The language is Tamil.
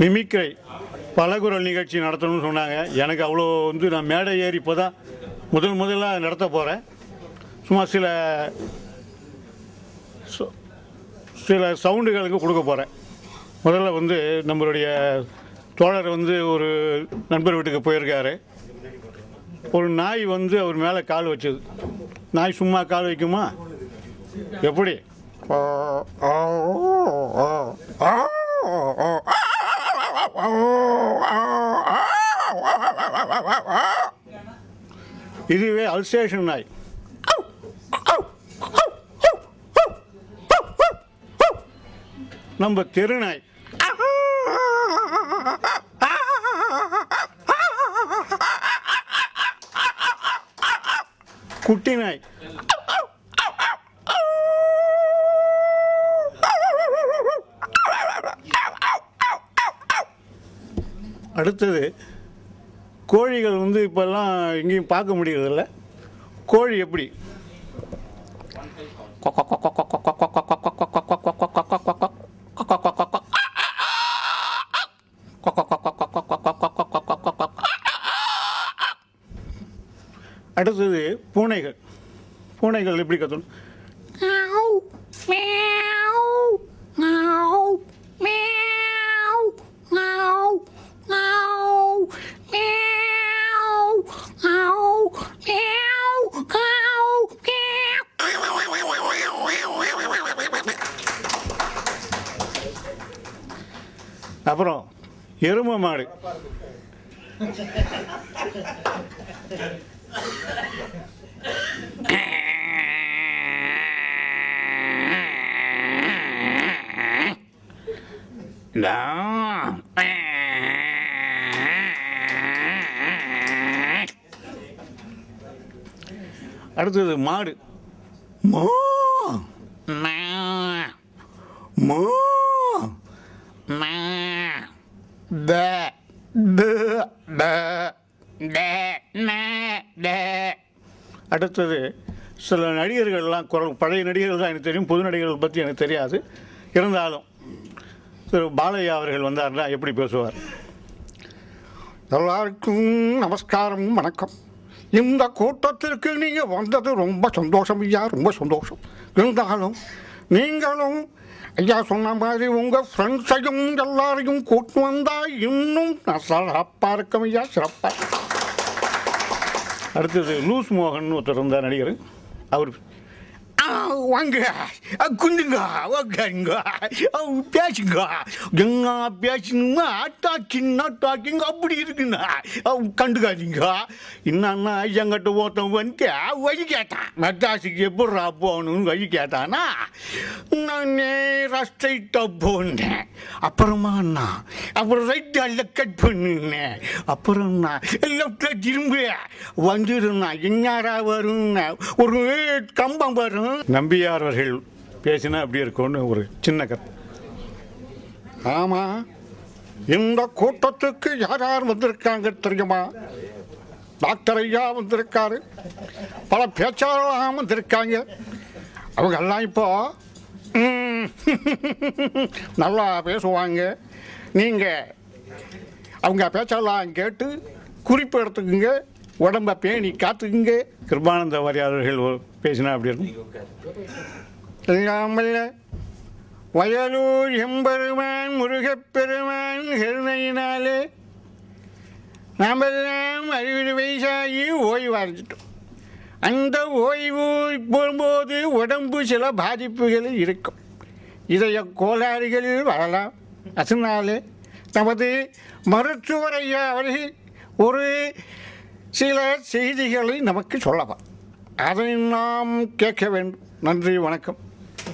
மிமிக்ரை பலகுரல் நிகழ்ச்சி நடத்தணும்னு சொன்னாங்க. எனக்கு அவ்வளோ நான் மேடை ஏறி இப்போ தான் முதலாக நடத்த போகிறேன். சும்மா சில சவுண்டுகளுக்கு கொடுக்க போகிறேன். முதல்ல நம்மளுடைய தோழர் ஒரு நண்பர் வீட்டுக்கு போயிருக்காரு. ஒரு நாய் அவர் மேலே கால் வச்சது. நாய் சும்மா கால் வைக்குமா? எப்படி? இதுவே அல்சேஷன் நாய். நம்ம தெரு நாய். குட்டி நாய். அடுத்தது கோழிகள் இப்போல்லாம் எங்கேயும் பார்க்க முடியறதில்ல. கோழி எப்படி? அடுத்தது பூனைகள். பூனைகள் எப்படி கத்தணும்? அப்புறம் எருமை மாடு. அடுத்தது மாடு. மா மா அடுத்தது சில நடிகர்கள்லாம் பழைய நடிகர்கள் தான் எனக்கு தெரியும். புது நடிகர்கள் பற்றி எனக்கு தெரியாது. இருந்தாலும் திரு பாலையா அவர்கள் வந்தார்னா எப்படி பேசுவார்? எல்லாருக்கும் நமஸ்காரம், வணக்கம். இந்த கூட்டத்திற்கு நீங்கள் வந்தது ரொம்ப சந்தோஷம் ஐயா, ரொம்ப சந்தோஷம். இருந்தாலும் நீங்களும் ஐயா சொன்ன மாதிரி உங்கள் ஃப்ரெண்ட்ஸையும் எல்லாரையும் கூட்டு வந்தால் இன்னும் சிறப்பாக இருக்கும் ஐயா, சிறப்பாக. அடுத்தது லூஸ் மோகன் ஒருத்தர் இருந்தார் நடிகர். அவர் வாங்க குந்துங்க உக்காருங்க பேசுங்க என்ன பேசணுமா டாக்கிங் அப்படி இருக்குண்ணா கண்டுக்காதீங்க. என்னன்னா எங்கிட்ட ஒருத்தன் வந்து வழி கேட்டான். மெட்ராஸுக்கு எப்படா போகணும்னு வழி கேட்டானா நான் நேராக ஸ்ட்ரைட்டாக போனேன். அப்புறமாண்ணா அப்புறம் ரைட்டாக கட் பண்ணுனேன். அப்புறம்ண்ணா லெஃப்டில் திரும்ப வந்துருண்ணா என்னாரா வரும்ண்ணா ஒரு கம்பம் வரும். நம்பியார் அவர்கள் பேசினா அப்படி இருக்கும்னு ஒரு சின்ன கதை. ஆமாம், இந்த கூட்டத்துக்கு யார் யார் வந்திருக்காங்க தெரியுமா? டாக்டர் ஐயா வந்திருக்காரு, பல பேச்சாளர்களாக வந்திருக்காங்க. அவங்க எல்லாம் இப்போ நல்லா பேசுவாங்க. நீங்கள் அவங்க பேச்சாளெலாம் கேட்டு குறிப்பு எடுத்துக்குங்க, உடம்பை பேணி காத்துக்குங்க. கிருபானந்த வாரியார்கள் பேசினா அப்படி இருக்கும். இல்லாமல் வயலூர் எம்பெருமான் முருகப்பெருமான் கருணையினாலே நாமெல்லாம் 60 வயசாகி ஓய்வு அடைஞ்சிட்டோம். அந்த ஓய்வு போகும்போது உடம்பு சில பாதிப்புகள் இருக்கும், இதய கோளாறுகள் வரலாம். அதனாலே நமது மருத்துவர் ஐயா அவர்கள் ஒரு சில செய்திகளை நமக்கு சொல்லலாம். அதை நாம் கேட்க வேண்டும். நன்றி, வணக்கம்.